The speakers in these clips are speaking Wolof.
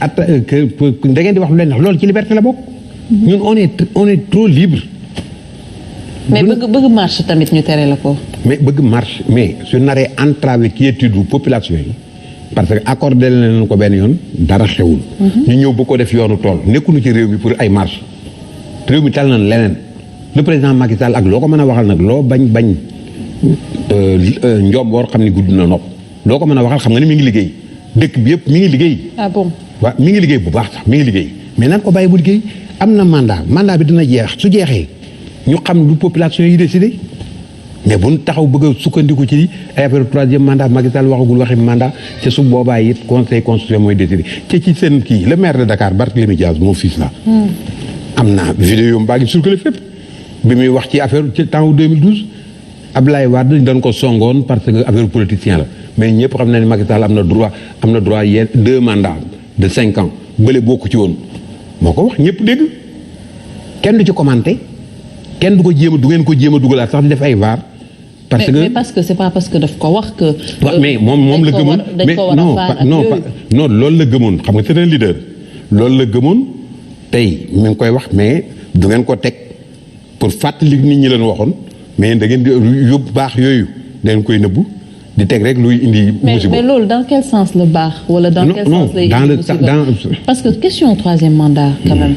da ngeen di wax lu leen ndax loolu ci liberté la bokk. ñun on est trop libre. mais bëgg marche tamit ñu tere la ko. mais bëgg marche mais su naree entraver quiétude du population yi parce que accordé leen ko benn yoon dara xewul. ñu ñëw ba ko def yoonu tool nekkuñu ci réew mi pour ay marche réew mi tal nañ leneen le président Macky Sall ak loo ko mën a waxal nag loo bañ njomboor xam ni gudd na nopp loo ko mën a waxal xam nga ni mi ngi liggéey dëkk bi yëpp mi ngi liggéey. ah bon waaw mi ngi liggéey bu baax sax mi ngi liggéey mais nan ko bàyyi bu liggéey am na mandat bi dina jeex su jeexee ñu xam lu population yi décidé mais bu ñu taxaw bëgg a sukkandiku ci ay affaire troisième mandat Macky Sall waxagul waxi mandat te su boobaa it conseil constitutionnel mooy décidé te ci seen kii le maire de Dakar Barthélémy Dias mon fils là. am na vidéo mbaa ngi circulé fépp bi muy wax ci affaire ci temps 2012 Abdoulaye Wade dañ ko songoon parce que affaire politicien la mais ñëpp xam na ne Macky Sall am na droit yenn 2 mandats de 5 ans bële bokku ci woon moo ko wax ñëpp dégg kenn du ci commenté kenn du ko jéem a du ngeen ko jéem a dugalaat sax di def ay vaar. mais parce que c'est pas parce que daf ko wax que. mais moom la gëmoon mais non loolu la gëmoon xam nga c'est un leader loolu la gëmoon tey mi ngi koy wax mais du ngeen ko teg pour fàttali nit ñi leen waxoon mais da ngeen di yóbbu baax yooyu da ngeen koy nëbbu di teg rek luy indi. musiba mais loolu dans quel sens la baax. wala dans quel sens lay indi musiba parce que question troisième mandat quand même.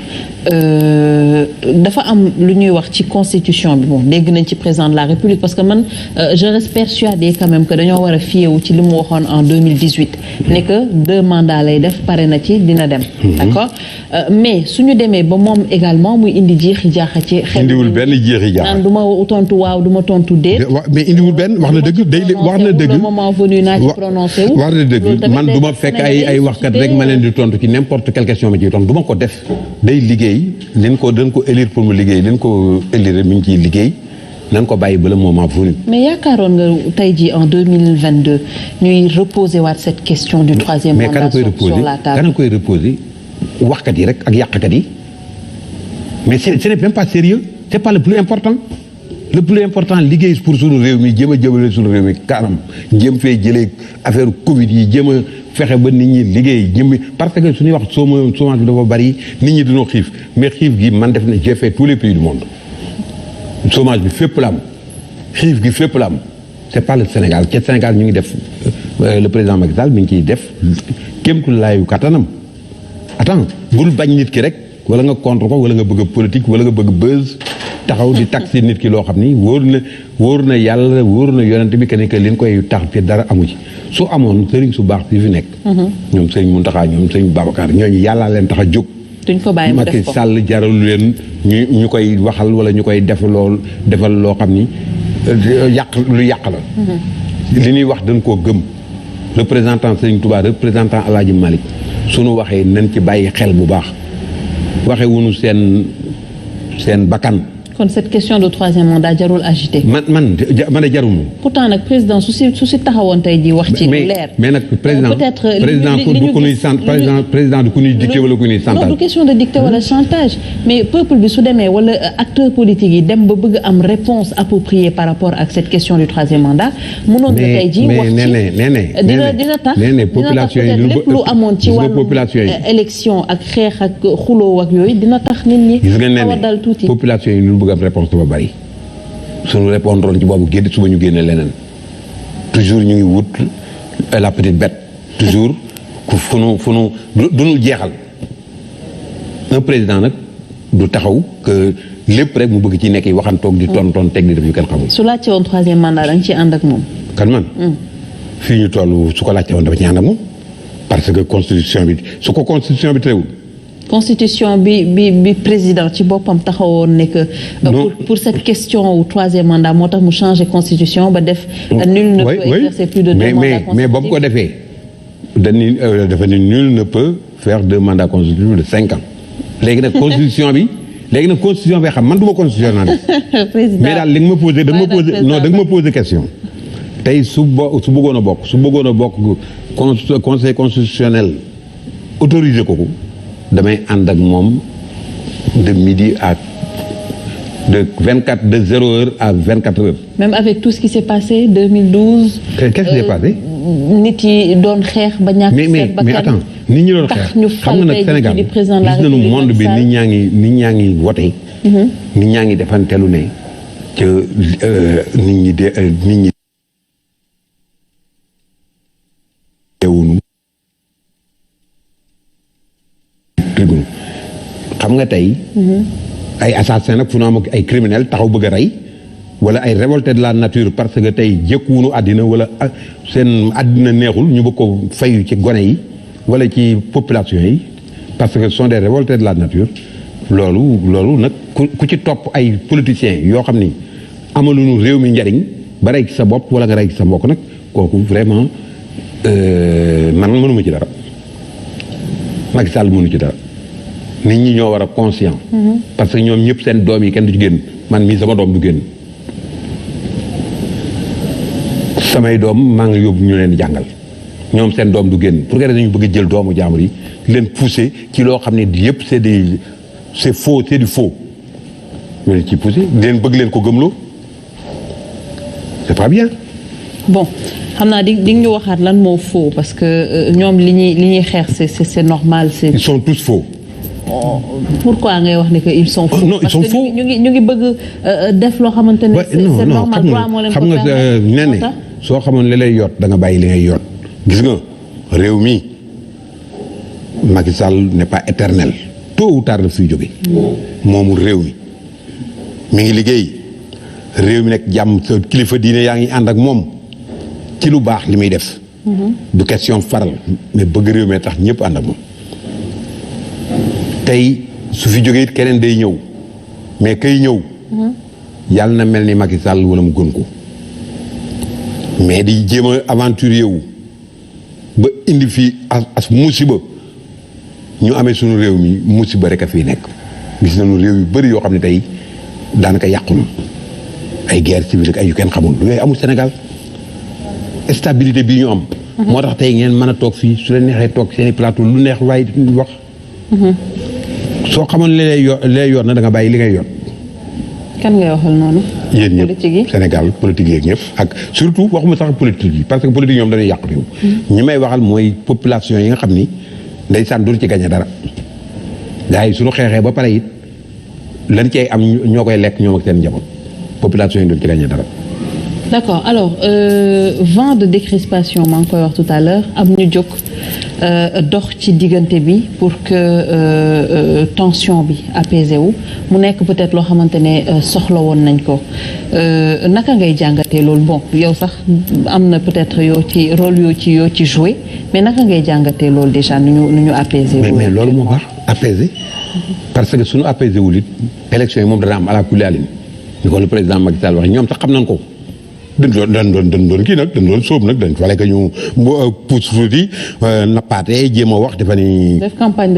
dafa am lu ñuy wax ci constitution bi bon dégg nañ ci président de la république parce que man je reste persuadé quand même que dañoo war a fiyewu ci li mu waxoon en 2018 ne que 2 mandats lay def pare na ci dina dem. d'accord mais suñu demee ba moom également muy indi jeexi jaaxa ci. indiwul benn jeexi jaaxa naan du ma tontu waaw du ma tontu déet. mais indiwul benn wax na dëgg day wax na dëgg. le moment venu naa ci prononcé wu. wax na dëgg man du ma fekk ay waxkat rek ma leen di tontu ci n'importe quelle question ma ciy tontu du ma ko def day liggéey. dañ ko élire pour mu liggéey dañ ko élire mi ngi ciy liggéey nañ ko bàyyi ba le moment venu. mais yaakaaroon nga tey jii en 2022 ñuy reposer waat cette question du troisième mandat sur la table. kan koy reposer waxkat yi rek ak yàqkat yi mais ce n'est même pas sérieux c'est pas le plus important le plus important liggéey pour suñu réew mi jéem a jëmale suñu réew mi kanam jéem fee jëlee affaire Covid yi jéem a fexe ba nit ñi liggéey jëmmi parce que suñuy wax chômage bi dafa bari nit ñi dañoo xiif mais xiif gi man def na j'ai fait tous les pays du monde chômage bi fépp la am xiif gi fépp la am c'est pas le Sénégal ci Sénégal ñu ngi def le président Macky Sall mi ngi ciy def kéemtu laayu kattanam attends bul bañ nit ki rek wala nga contre ko wala nga bëgg politique wala nga bëgg buzz taxaw di taxi nit ki loo xam ni wóor na yàlla wóor na yonent bi que ne que li ñu koy tax te dara amu ci su amoon sëriñ su baax si fi nekk. ñoom sëriñ Mountakha ñoom sëriñ Babacar ñooñu yàllaa leen tax a jóg. duñ ko bàyyi mu def ko Macky Sall jaralu leen ñu koy waxal wala ñu koy defal loo xam ni yàq la. li ñuy wax dañ koo gëm représentant Sëriñ Touba représentant El Hadj Malick suñu waxee nañ ci bàyyi xel bu baax waxee wuñu seen bakkan. kon cette question de troisième mandat jarul agité. man a jarul. pourtant nag président su si taxawoon tey jii wax ci lu leer. mais nag président président du ku ñuy dicté wala ku ñuy chantage. non du question de dicté wala chantage mais peuple bi su demee wala acteurs politiques yi dem ba bëgg am réponse appropriée par rapport ak cette question du troisième mandat. mënoon na tey jii wax ci dina tax peut-être lépp lu amoon ci wàllu élection ak xeex ak xuloo ak yooyu dina tax nit ñi. xaw a dal tuuti population yi bëgg am réponse dafa bari suñu répondre ci boobu génn suba ñu génne leneen toujours ñu ngi wut la petite bête toujours fu nu duñu jeexal un président nag du taxaw que lépp rek mu bëgg ci nekk yi waxantoog di tonton teg di def yu kenn xamul. su laajte woon troisième mandat da nga ciy ànd ak moom. kan man. fii ñu toll su ko laajte woon dama ci ànd ak moom parce que constitution bi su ko constitution bi teewul. constitution bi président ci boppam taxawoon ne que pour cette question au troisième mandat moo tax mu changer constitution ba def nul ne peut exercer plus de 2 mandats consécutifs mais ba mu ko defee dafa ni nul ne peut faire 2 mandats consécutifs de 5 ans léegi nag constitution bi xam man du ma constitutionnel mais daal li nga ma posé da nga ma posé question tey su bëggoon a bokk conseil constitutionnel autorisé ko damay ànd ak moom de midi à de 0 heure à 24 heures. même avec tout ce qui s'est passé 2012. Qu'est-ce qui s'est passé. nit yi doon xeex ba ñàkk seen bakkan. mais attends nit ñi doon xeex xam nga nag Sénégal gis nañu monde bi nit ñaa ngi wote. nit ñaa ngi defantelu ne que nit ñi deewuñu tribunal xam nga tey ay assassin nag fu nu am ak ay criminel taxaw bëgg a rey wala ay révolté de la nature parce que tey jëkkuwunu àddina wala seen àddina neexul ñu bëgg ko fayu ci gone yi wala ci population yi parce que ce sont des révoltés de la nature loolu nag ku ci topp ay politiciens yoo xam ni amaluñu réew mi njariñ ba rey ci sa bopp wala nga rey ci sa mbokk nag kooku vraiment man mënuma ci dara Macky Sall mënu ci dara nit ñi ñoo war a conscient parce que ñoom ñëpp seen doom yi kenn du ci génn man mii sama doom du génn samay doom maa ngi yóbbu ñu leen jàngal ñoom seen doom du génn pour que dañu bëgg a jël doomu jàmbur yi leen pousser ci loo xam ne yëpp c'est faux c'est du faux ñu leen ci pousser leen bëgg leen ko gëmloo c'est pas bien. bon xam naa di ñu waxaat lan moo faux parce que ñoom li ñuy xeex c'est normal c'est. Ils sont tous faux. Pourquoi ngay wax ne que ils sont faux? Non, ils sont faux. ñu ngi bëgg def loo xamante ne c'est normal. xam nga nee ne soo xamoon li lay yot da nga bàyyi li ngay yot gis nga réew mi Macky Sall n'est pas éternel tôt ou tard la fiy jóge moomu réew mi ngi liggéey réew mi nekk jàmm sa kilifa diine yaa ngi ànd ak moom ci lu baax li muy def du question faral mais bëgg réew mi tax ñëpp ànd ak moom tey su fi jógee it keneen day ñëw mais kay ñëw yàlla na mel ni Macky Sall wala mu gën ko mais di jéem a aventure wu ba indi fii as musiba ñu amee suñu réew mi musiba rek a fii nekk gis nañu réew yu bëri yoo xam ne tey daanaka yàqu na ay guerre civile ak ay yu kenn xamul yooyu amul Sénégal stabilité bii ñu am moo tax tey ngeen mën a toog fii su leen neexee toog seeni plateau lu neex waaye wax soo xamoon li lay yoon na da nga bàyyi li ngay yoon. kan ngay waxal noonu. yéen ñëpp Sénégal politique yeeg ñëpp ak surtout waxuma sax politique yi parce que politique ñoom dañuy yàq réew. ñi may waxal mooy population yi nga xam ni ndeysaan duñ ci gagné dara. gars yi suñu xeexee ba pare it lan cay am ñoo koy lekk ñoom ak seen njaboot population yi duñ ci gagné dara. D'accord alors vent de décrispation maa ngi koy wax tout à l'heure am ñu jóg dox ci diggante bi pour que tension bi apaisé wu mu nekk peut-être loo xamante ne soxla woon nañ ko naka ngay jàngatee loolu bon yow sax am na peut-être yoo ci rôle yoo ci joué mais naka ngay jàngatee loolu déjà nu ñu apaisé wu. mais loolu moo baax apaisé parce que suñu apaisé wul it élection yi moom dana am à la kulli alin ni ko le président Macky Sall wax ñoom sax xam nañ ko. dañ doon kii nag dañ doon sóob nag dañ fale que ñu pousse tuuti nappaate jéem a wax dafa ni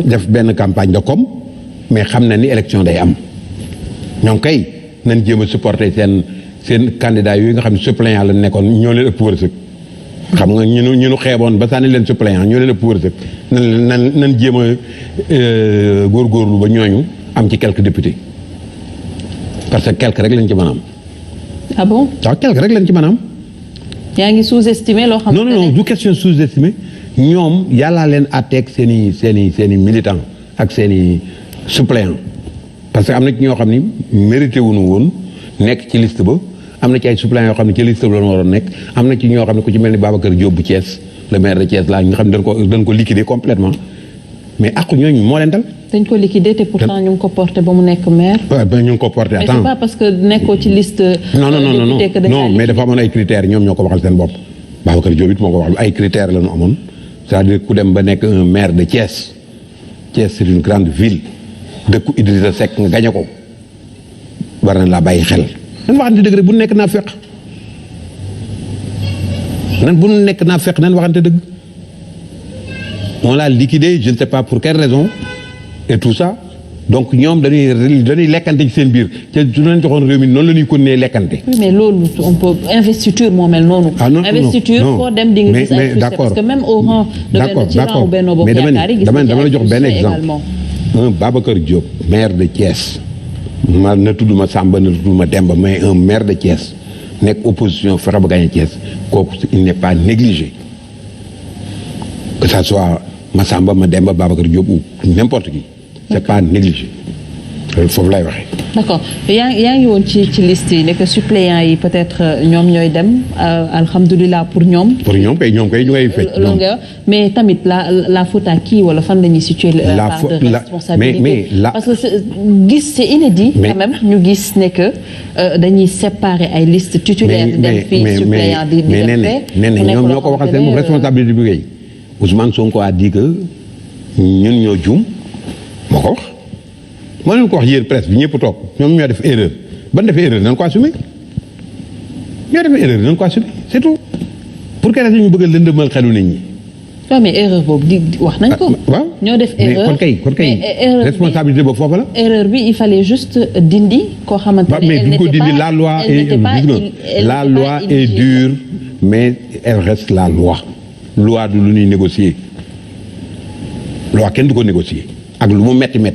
def benn campagne de com mais xam na ni élection day am ñoom kay nañ jéem a supporter seen candidat yooyu nga xam ne suppléant la nekkoon ñoo leen ëpp wërsëg xam nga ñu xeeboon ba sànni leen suppléant ñoo leen ëpp wërsëg nan jéem a góorgóorlu ba ñooñu am ci quelques députés parce que quelques rek lañ ci mën a am. Ah bon? waaw quelque rek lañ ci maanaam. yaa ngi sous-estimé loo xam ne non du question sous-estimé ñoom yàllaa leen àtteeg seen i militants ak seen i suppléants parce que am na ci ñoo xam ni mérité wuñu woon nekk ci liste ba am na ci ay suppléants yoo xam ne ci liste ba la waroon nekk am na ci ñoo xam ne ku ci mel ni Babacar Diop bu Thiès le maire de Thiès laa nga xam ne dañ ko liquider complètement mais àqu ñooñu moo leen dal. dañ ko liquider te pourtant ñu ngi ko porté ba mu nekk maire. waaw ñu ngi ko porté attends mais c'est pas parce que nekkoo ci liste. non mais dafa amoon ay critères ñoom ñoo ko waxal seen bopp. Babacar Diop it moo ko wax ay critères la ñu amoon c'est-à-dire ku dem ba nekk un maire de Thiès Thiès c'est une grande ville dëkku Idrissa Seck nga gañe ko war na laa bàyyi xel. nan waxante dëgg rek bu nekk naa fekk nan waxante dëgg. On l'a liquidé je ne sais pas pour quelle raison et tout ça donc ñoom dañuy lekkante ci seen biir te su leen joxoon réew mi noonu la ñuy continuer lekkante. oui mais loolu on peut investiture moo mel noonu. ah non investiture foo dem di nga gis ay frustré parce que même au rang de benn ci rang Benno Bokk Yaakaar yi gis dama la jox benn exemple un Babacar Diop maire de Thiès na tudd ma Samba na tudd ma Demba mais un maire de Thiès nekk opposition fexe ba gagné Thiès kooku il n'est pas négligé. Que ça soit Massamba Mademba Babacar Diop ou n'importe qui c'est pas négligé foofu lay waxee. d'accord yaa ngi woon ci liste yi ne que suppléants yi peut-être ñoom ñooy dem alhamdulilah pour ñoom. pour ñoom kay ñu ngay fecc. mais tamit la faute à qui wala fan la ñuy situer la part de responsabilité. mais parce que gis c'est inédit. quand même ñu gis ne que dañuy séparer ay listes titulaires. dem fii suppléants di dem fee. mais ñoom ñoo ko waxal seen responsabilité bi ngay Ousmane Sonko a dit que ñun ñoo juum moo ko wax. moo leen ko wax yéen presse bi ñëpp toog ñoom ñoo def erreur ban defee erreur nañ ko assumer ñoo def erreur nañ ko assumer c'est tout pour que ñu bëgg a lëndëmal xelu nit ñi. waaw mais erreur boobu di wax nañ ko. waaw ñoo def erreur mais kon kay responsabilité boobu foofu la. erreur bi il fallait juste dindi koo xamante ne. mais duñ ko dindi la loi est dure mais elle reste la loi. loi du lu ñuy négocier loi kenn du ko négocier ak lu mu metti nag.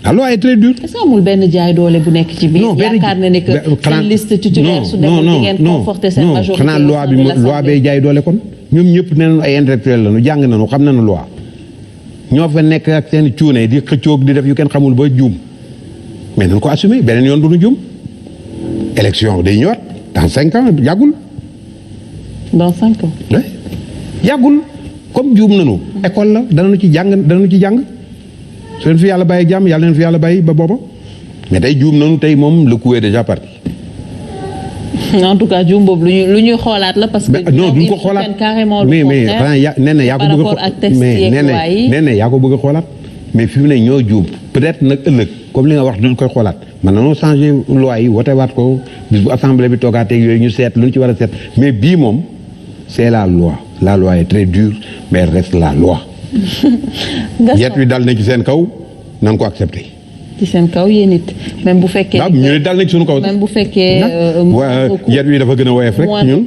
la loi est très dure. est-ce que amul benn jaay doole bu nekk ci biir. yaakaar na ne que seen liste titulaire su demee di ngeen conforter seen majorité. xanaa loi bay jaay doole kon. ñoom ñëpp nee nañu ay intellectuels lañu jàng nañu xam nañu loi ñoo fa nekk ak seen cuune di xëccoog di def yu kenn xamul ba juum mais nañu ko assumer beneen yoon du ñu juum élection day ñëwaat dans 5 ans yàggul. dans 5 ans. oui yàggul comme juum nañu. école la danañu ci jàng. su leen fi yàlla bàyyi jàmm yàlla leen fi yàlla bàyyi ba booba mais tey juum nañu tey moom le coup est déjà parti. en tout cas juum boobu lu ñuy xoolaat la parce que. non duñ ko xoolaat carrément mais xanaa nee na yaa ko bëgg a nee na yaa ko bëgg a xoolaat mais fi mu ne ñoo juum peut-être nag ëllëg comme li nga wax duñ koy xoolaat man nañoo changer loi yi wotewaat ko bis bu assemblée bi toogaatee yooyu ñu seet lu ñu ci war a seet mais bii moom c'est la loi est très dure mais elle reste la loi. yet wi dal na ci seen kaw nan ko accepté. ci seen kaw yéen it même bu fekkee. waaw ñu ne dal na ci suñu kaw. même bu fekkee. yet wi dafa gën a woyof rek. ñun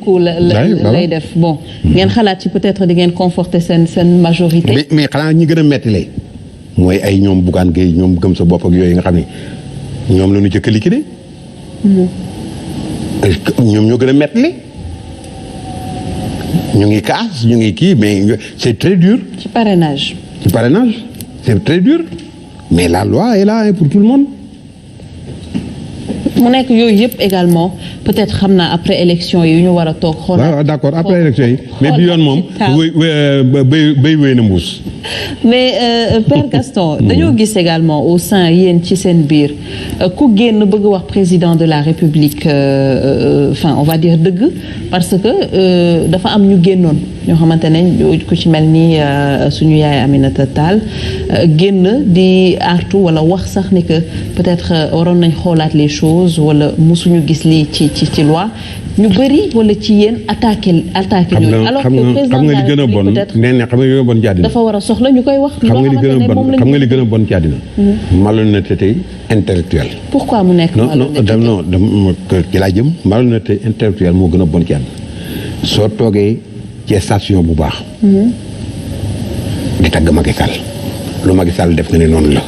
lay def bon. ngeen xalaat ci peut-être di ngeen conforter seen majorité. mais xanaa ñi gën a mettile mooy ay ñoom Bougane Gueye ñoom gëm sa bopp ak yooyu nga xam ne ñoom la ñu jëkk a liquidé. ñoom ñoo gën a mettile. ñu ngi kaas ñu ngi kii mais c'est très dur. ci parrainage c'est très dur mais la loi est là pour tout le monde. mu nekk yooyu yëpp également peut-être xam naa après élection yi ñu war a toog. xoolal waaw d'accord après élection yi. mais bi yoon moom. béy wéy na mbuus. mais Père Gaston. dañoo gis également au sein yéen ci seen biir ku génn bëgg wax président de la République enfin on va dire dëgg parce que dafa am ñu génnoon ñoo xamante ne ku ci mel ni suñu yaay Aminata Tall génn di artu wala wax sax ni que peut-être waroon nañ xoolaat les choses wala musuñu gis lii ci loi ñu bëri wala ci yéen attaqué ñooñu. alors que président de la République peut-être nee na xam nga li gën a bon ci àddina dafa war a soxla ñu koy wax. xam nga li gën a bon ci àddina. malhonnêteté intellectuelle. pourquoi mu nekk malhonnêteté non ci laa jëm malhonnêteté intellectuelle moo gën a bon ci àddina soo toogee ci station bu baax. di tagg Macky Sall lu Macky Sall def nga ne noonu la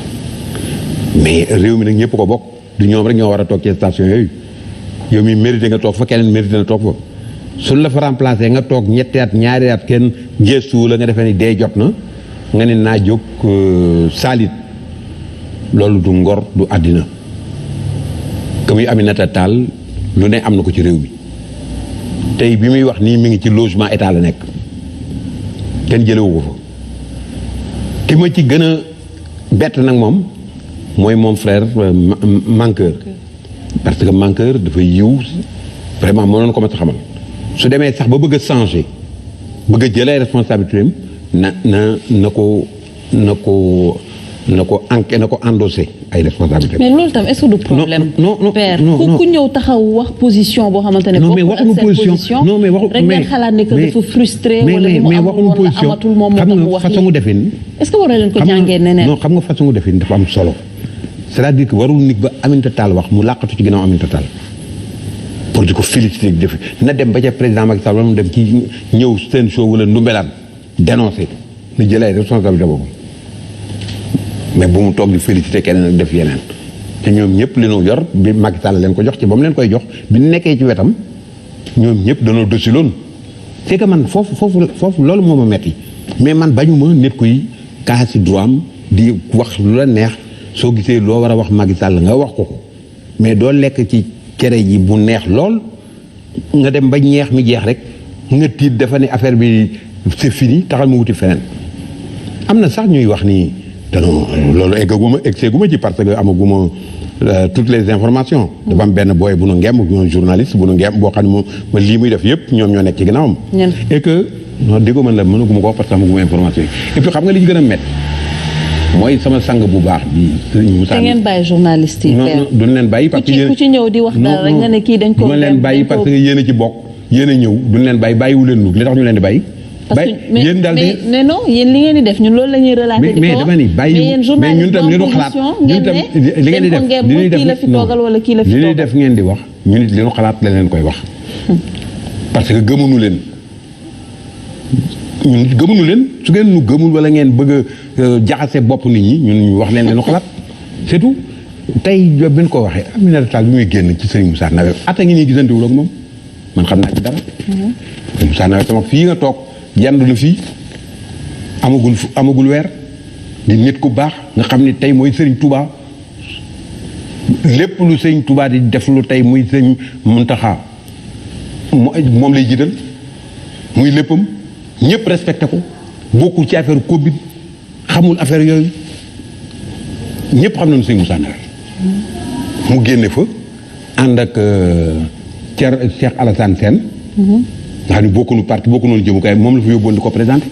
mais réew mi nag ñëpp ko bokk du ñoom rek ñoo war a toog ci station yooyu. yow mi mérité nga toog fa keneen mérité na toog fa suñ la fa remplacé nga toog ñetti at ñaari at kenn gestu la nga defee ni dee jot na nga ne naa jóg saalit loolu du ngor du àddina que muy Aminata Tall lu ne am na ko ci réew mi tey bi muy wax nii mi ngi ci logement état la nekk kenn jëlewu ko fa ki ma ci gën a bett nag moom mooy mon frère Mankeur parce que Mankeur dafa yiw vraiment mënoon ko ma sa xamal su demee sax ba bëgg a changer bëgg a jëlee responsabilité am na ko endossé ay responsabilités. mais loolu tam est-ce que du problème. non père ku ñëw taxaw wax position boo xamante ne. non mais waxuñu position non mais waxu rek ngeen xalaat ne que dafa frustré. wala mu amul woon la amatul moom moo tax mu wax façon defin. est-ce que waroo leen ko jàngee neneen. non xam nga façon defin dafa am solo. c'est-à-dire que warul nit ba Aminata Tall wax mu làqatu ci ginnaaw Aminata Tall pour di ko féliciter def na dem ba ca président Macky Sall wala mu dem ci ñëw seen show wala ndumbelaan dénoncer na jëlee responsabilité boobu mais bu mu toog di féliciter keneen ak def yeneen te ñoom ñëpp li ñu yor bi Macky Sall leen ko jox ci ba mu leen koy jox bi nekkee ci wetam ñoom ñëpp danoo dosiloon c'est que man foofu loolu moo ma metti mais man bañuma nit kuy kaas ci droit am di wax lu la neex soo gisee loo war a wax Macky Sall nga wax ko mais doo lekk ci cere ji bu neex lool nga dem ba ñeex mi jeex rek nga tiit dafa ne affaire bi c'est fini taxal mu wuti feneen. am na sax ñuy wax ni te non loolu egseeguma ci parce que amaguma toutes les informations. dafa am benn booy bu nu ngemb bu journaliste bu nu ngemb boo xam ne moom lii muy def yëpp ñoom ñoo nekk ci ginnaawam. et que non déggoo man la mënaguma ko wax parce que amaguma information yi et puis xam nga li ñu gën a métti mooy sama sang bu baax bi Serigne Moussa. te ngeen bàyyi journaliste yi. non duñ leen bàyyi parce que ku ci ñëw di wax dara rek nga ne kii dañ ko. duñ leen bàyyi parce que yéen a ci bokk yéen a ñëw duñ leen bàyyi bàyyiwu leen lu li tax ñu leen di bàyyi. parce que yéen daal mais non yéen li ngeen di def ñun loolu la ñuy relater. mais dama ni bàyyi mais ñun tam li ñu xalaat ñun tam li ngeen di def kii la fi toogal wala kii la fi toogal. li ñuy def ngeen di wax ñun it li ñu xalaat la leen koy wax. parce que gëmuñu leen ñun gëmuñu leen su ngeen nu gëmul wala ngeen bëgg a jaxase bopp nit ñi ñun ñu wax leen leen xalaat c'est tout. tey bi ñu ko waxee Aminata Tall bi muy génn ci Serigne Moussa Nawel at a ngi nii gisantewul ak moom man xam naa ci dara. Moussa Nawel sama fii nga toog yendu na fii amagul weer di nit ku baax nga xam ni tey mooy Serigne Touba lépp lu Serigne Touba di def lu tey muy Serigne Mountakha moom lay jiital muy léppam ñëpp respecté ko bokkul ci affaire Covid xamul affaire yooyu ñëpp xam nañu Serigne Moussa Nawel mu génne fa ànd ak Cheikh Alassane Sène nga xam ne bokkunu parti bokkunoon jëmukaay moom la fa yóbboon di ko présenté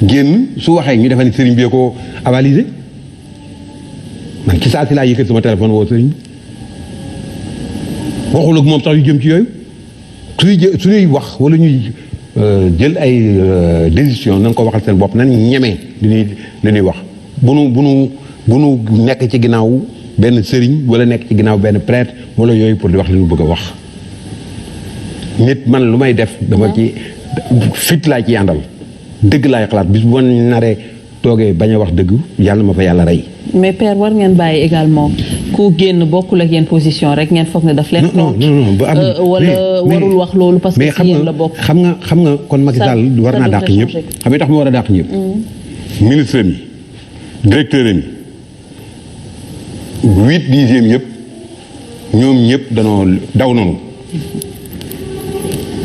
génn su waxee ñu defe ne sëriñ bi ko avalisé man ci saa si laa yëkkat sama téléphone woo sëriñ bi waxul ak moom sax yu jëm ci yooyu suñuy wax wala ñuy jël ay décision nañ ko waxal seen bopp nañ ñemee li ñuy wax bu nu nekk ci ginnaaw benn sëriñ wala nekk ci ginnaaw benn prêtre wala yooyu pour di wax li ñu bëgg a wax nit man lu may def dama ci fit laa ci àndal dëgg laay xalaat bis bu ma naree toogee bañ a wax dëgg yàlla ma fa yàlla rey. mais père war ngeen bàyyi également ku génn bokkul ak yéen position rek ngeen foog ne daf leen. non wala warul wax loolu parce que si yéen la bokk. xam nga kon Macky Sall war naa dàq ñëpp xam nga tax mu war a dàq ñëpp. ministre mi directeur mi 8/10 yëpp ñoom ñëpp danoo daw noonu.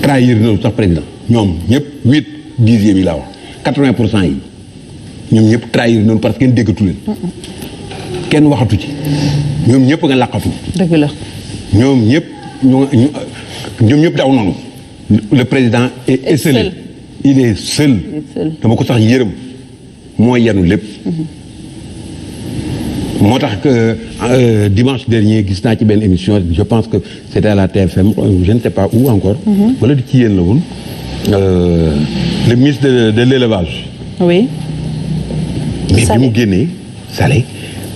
trahir na sax président ñoom ñëpp 8/10 yi laa wax 80% yi ñoom ñëpp trahir nañu parce que kenn déggatu leen kenn waxatu ci ñoom ñëpp nga laqatu. dëgg la. ñoom ñëpp daw noonu. le président est seul. il est seul. dama ko sax yërëm moo yenu lépp. moo tax que dimanche dernier gis naa ci benn émission je pense que c'était à la TFM je ne sais pas où encore. wala di ci yéen la woon le ministre de l'élevage. oui. mais bi mu génnee Salé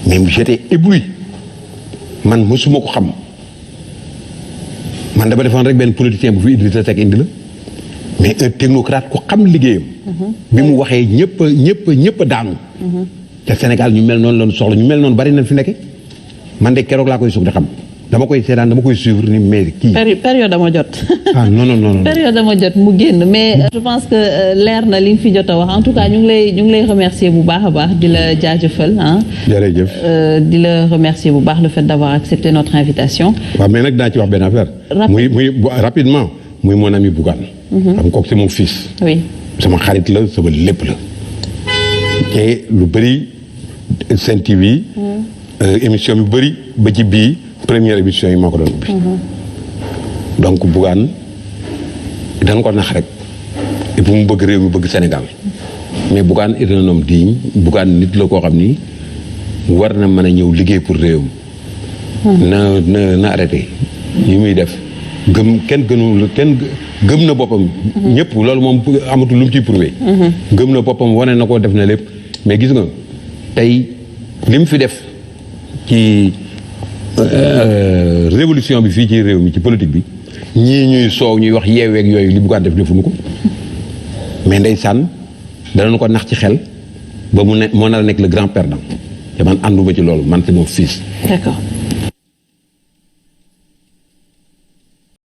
mais j'étais ébloui man mosuma ko xam man dama defoon rek benn politicien bu fi Idrissa Seck indi la mais un technocrate ku xam liggéeyam. bi mu waxee ñëpp daanu. te Sénégal ñu mel noonu lañu soxla ñu mel noonu bari nañ fi nekk man de keroog laa koy suuf di xam dama koy seetaan dama koy suivre ni mais kii. période dama jot. ah non. période dama jot mu génn mais je pense que leer na li nga fi jot a wax en tout cas ñu ngi lay remercier bu baax a baax di la jaajëfal ah. jërëjëf. di la remercier bu baax le fait d'avoir accepté notre invitation. waaw mais nag daa ci wax benn affaire. muy rapidement muy mon ami Bougane. xam kooku c'est mon fils. oui sama xarit la sama lépp la. te lu bëri. Sen TV émission yu bëri ba ci bii première émission yi moo ko doon ubbi donc Bougane dañ ko nax rek et puis mu bëgg réew mi bëgg Sénégal mais Bougane est un homme digne Bougane nit la koo xam ni war na mën a ñëw liggéey pour réew mi na arrêté yi muy def kenn gëm na boppam ñëpp loolu moom amatul lu mu ciy prouvé gëm na boppam wane na ko def na lépp mais gis nga tey li mu fi def ci révolution bi fii ci réew mi ci politique bi ñii ñuy soow ñuy wax yeeweeg yooyu li Bougane def defuñu ko mais ndeysaan danañu ko nax ci xel ba moo nar a nekk le grand perdant te man ànduma ci loolu man c'est mon fils. D'accord.